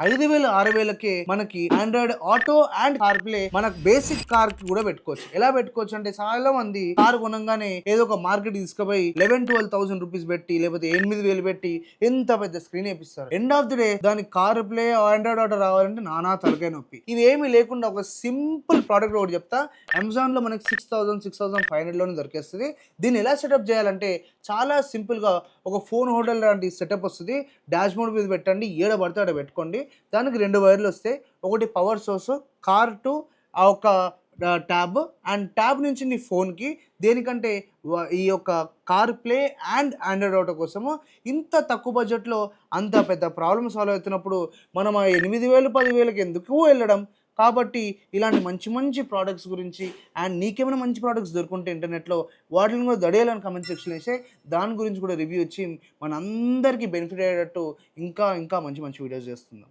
5000 6000కే మనకి Android auto and car play మనకు basic car కి కూడా పెట్టుకోవచ్చు. ఎలా పెట్టుకోవచ్చు అంటే చాలా మంది కార్ కొనంగానే ఏదో ఒక మార్కెట్ తీసుకుపోయి 11-12,000 రూపీస్ పెట్టి లేకపోతే 8000 పెట్టి ఎంత పెద్ద స్క్రీన్ వేపిస్తారు. ఎండ్ ఆఫ్ ది డే దానికి కార్ ప్లే ఆండ్రాయిడ్ ఆటో రావాలంటే నానా తలకాయ నొప్పి. ఇది ఏమీ లేకుండా ఒక సింపుల్ ప్రోడక్ట్ ఒకటి చెప్తా. అమెజాన్ లో మనకి 6000-6500 లోనే దొరికేస్తుంది. దీన్ని ఎలా సెటప్ చేయాలంటే చాలా సింపుల్ గా ఒక ఫోన్ హోల్డర్ లాంటి సెటప్ వస్తుంది. డాష్ బోర్డ్ మీద పెట్టండి, ఏడ పడితే ఆడ పెట్టుకోండి. దానికి 2 వైర్లు వస్తాయి. ఒకటి పవర్ సోర్స్, కార్ టు ఆ ఒక ట్యాబ్ అండ్ ట్యాబ్ నుంచి నీ ఫోన్కి దేనికంటే ఈ యొక్క car play and Android auto కోసము ఇంత తక్కువ బడ్జెట్లో అంత పెద్ద ప్రాబ్లమ్ సాల్వ్ అవుతున్నప్పుడు మనం ఆ 8000 10,000కి ఎందుకు వెళ్ళడం. కాబట్టి ఇలాంటి మంచి మంచి ప్రోడక్ట్స్ గురించి అండ్ నీకేమైనా మంచి ప్రోడక్ట్స్ దొరుకుంటే ఇంటర్నెట్లో వాటిని కూడా దడేయాలని కమెంట్ సెక్షన్ వేసే దాని గురించి కూడా రివ్యూ ఇచ్చి మనందరికీ బెనిఫిట్ అయ్యేటట్టు ఇంకా ఇంకా మంచి మంచి వీడియోస్ చేస్తున్నాం.